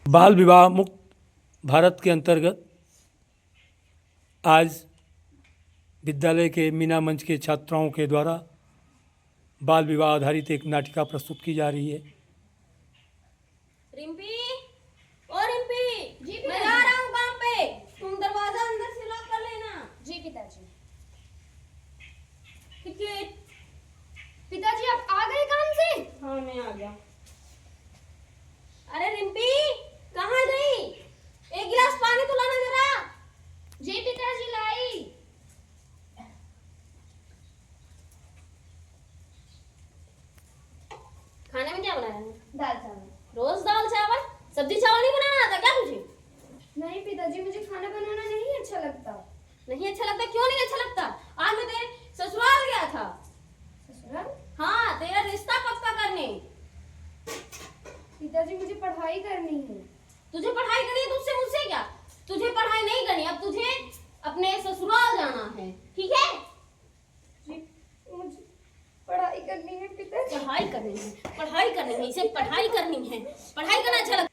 बाल विवाह मुक्त भारत के अंतर्गत आज विद्यालय के मीना मंच के छात्राओं के द्वारा बाल विवाह आधारित एक नाटिका प्रस्तुत की जा रही है। रिम्पी, ओ रिम्पी, जी मैं आ रहा हूँ काम पे, तुम दरवाजा अंदर से लॉक कर लेना। जी पिताजी। टिकट। पिताजी आप आ गए काम से? हाँ मैं आ गया। अरे रिम्पी कहाँ गई? एक गिलास पानी तो लाना जरा। जी पिताजी लाई। खाने में क्या बनाया है? दाल चावल। रोज दाल चावल? सब्जी चावल नहीं बनाना आता क्या तुझे? नहीं पिताजी मुझे खाना बनाना नहीं अच्छा लगता। नहीं अच्छा लगता? क्यों नहीं अच्छा लगता? आज मैं तेरे ससुराल गया था। ससुराल? हाँ तेरा रिश्ता पक्का करने। पिताजी मुझे पढ़ाई करनी है। तुझे पढ़ाई करनी है तो उससे मुझसे क्या? तुझे पढ़ाई नहीं करनी, अब तुझे अपने ससुराल जाना है, ठीक है? जी मुझे पढ़ाई करनी है पिताजी। पढ़ाई करनी है, पढ़ाई करनी है, इसे पढ़ाई करनी है। पढ़ाई करना अच्छा लगता है?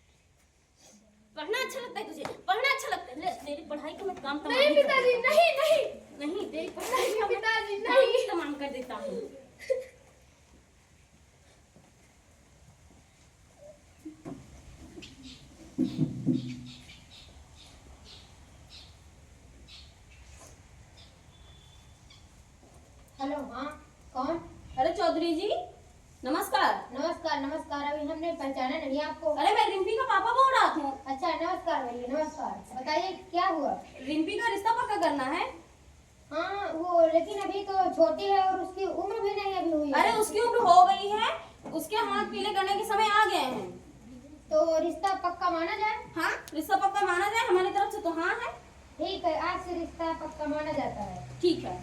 पढ़ना अच्छा लगता है तुझे? पढ़ना अच्छा लगता है? ले तेरी पढ़ाई का मैं काम तमाम नहीं पिताजी नहीं नहीं नहीं तेरी पढ़ाई का मैं पिताजी काम नहीं तमाम कर देता हूँ। हेलो। हाँ कौन? अरे चौधरी जी नमस्कार। नमस्कार नमस्कार। अभी हमने पहचाना नहीं आपको। अरे मैं रिम्पी का पापा बोल रहा हूँ। अच्छा नमस्कार भैया नमस्कार। बताइए क्या हुआ? रिम्पी का रिश्ता पक्का करना है। हाँ वो लेकिन अभी तो छोटी है और उसकी उम्र भी नहीं अभी हुई है। अरे उसकी उम्र हो गई है, उसके हाथ पीले करने के समय आ गए हैं। तो रिश्ता पक्का माना जाए? हाँ रिश्ता पक्का माना जाए, हमारी तरफ से तो हाँ है। ठीक है आज से रिश्ता पक्का माना जाता है। ठीक है।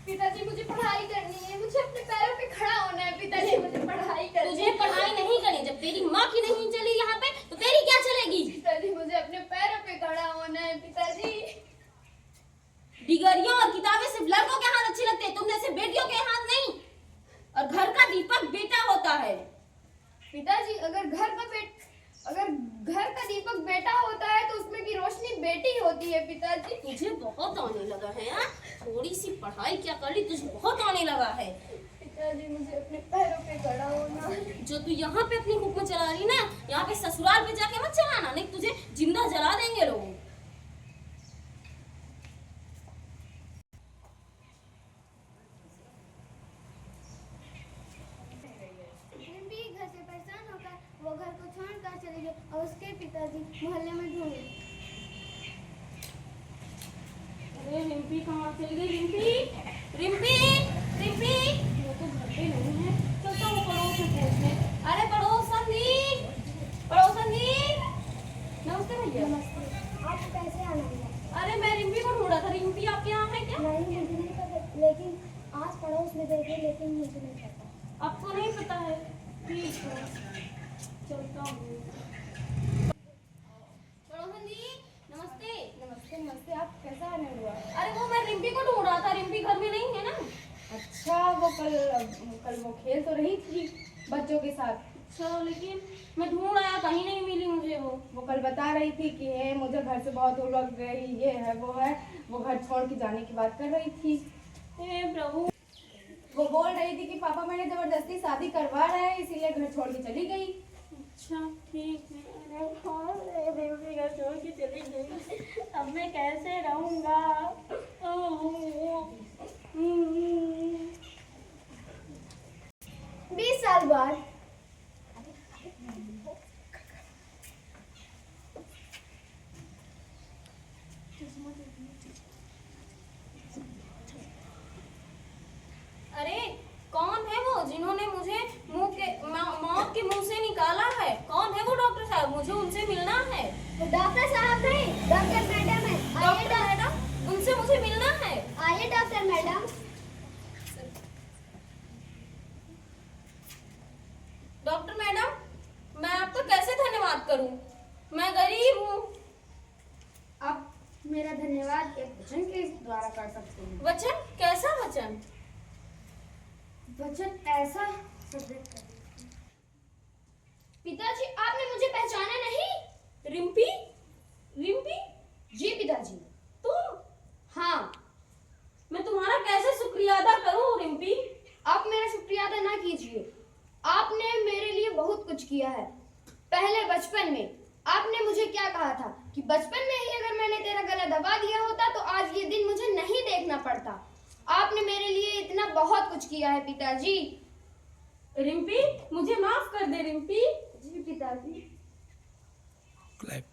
पिताजी मुझे पढ़ाई करनी है, मुझे अपने पैरों पे खड़ा होना है। पिताजी मुझे पढ़ाई करनी तुझे है। पढ़ाई नहीं करनी, जब तेरी माँ की नहीं चली यहाँ पे तो तेरी क्या चलेगी? पिताजी मुझे अपने पैरों पे खड़ा होना है पिताजी। डिगरियों और किताबें सिर्फ लड़कों के हाथ अच्छी लगती है, तुम जैसे बेटियों के हाथ नहीं। और घर का दीपक बेटा होता है। पिताजी अगर घर का दीपक बेटा होता है तो उसमें की रोशनी बेटी होती है। पिताजी तुझे बहुत आने लगा है हाँ? थोड़ी सी पढ़ाई क्या कर ली, तुझे बहुत आने लगा है। पिताजी मुझे अपने पैरों पे खड़ा होना है। जो तू यहाँ पे अपनी हुक्म चला रही ना, यहाँ पे ससुराल पे जाके मत चलाना, नहीं तुझे जिंदा जला देंगे लोग। रिम्पी घर से परेशान होकर वो घर को छोड़कर चली गई और उसके पिताजी मोहल्ले में ढूंढे। अरे रिम्पी कहाँ चली गई? रिम्पी रिम्पी रिम्पी वो तो घर पे नहीं है, चलता हूँ पड़ोस में पूछने। अरे पड़ोसन दी, पड़ोसन दी। नमस्ते भैया। नमस्ते, आप कैसे आना है? अरे मैं रिम्पी को ढूंढा था, रिम्पी आपके यहाँ है क्या? नहीं मुझे नहीं पता, लेकिन आस पड़ोस में देखे लेकिन मुझे नहीं पता। आपको नहीं पता है? ठीक है चलता हूँ। पड़ोसन दी नमस्ते। नमस्ते नमस्ते। आप कैसा आने हुआ? अरे वो मैं रिम्पी को ढूंढ रहा था, रिम्पी घर में नहीं है ना। अच्छा वो कल वो खेल तो रही थी बच्चों के साथ। अच्छा लेकिन मैं ढूंढ आया, कहीं नहीं मिली मुझे वो कल बता रही थी कि है मुझे घर से बहुत दूर लग गई, ये है वो घर छोड़ के जाने की बात कर रही थी। हे प्रभु। वो बोल रही थी कि पापा मैंने जबरदस्ती शादी करवा रहे हैं इसीलिए घर छोड़ के चली गई। अच्छा ठीक है। अरे कौन रिम्पी घर छोड़ के चली गई, अब मैं कैसे रहूँगा? 20 साल बाद अरे कौन है वो जिन्होंने मुझे मौत के मुंह से निकाला है? कौन है वो डॉक्टर साहब? मुझे उनसे मिलना है। वो डॉक्टर साहब नहीं, डॉक्टर मैडम है। आइए डॉक्टर मैडम, उनसे मुझे मिलना है। आइए डॉक्टर मैडम। डॉक्टर मैडम मैं आपका कैसे धन्यवाद करूं? मैं गरीब हूँ। आप मेरा धन्यवाद एक वचन के द्वारा कर सकते हैं। वचन? कैसा वचन? वचन ऐसा किया है। पहले बचपन में आपने मुझे क्या कहा था कि बचपन में ही अगर मैंने तेरा गला दबा दिया होता तो आज ये दिन मुझे नहीं देखना पड़ता। आपने मेरे लिए इतना बहुत कुछ किया है पिताजी। रिम्पी, मुझे माफ कर दे रिम्पी। जी पिताजी। क्लैप।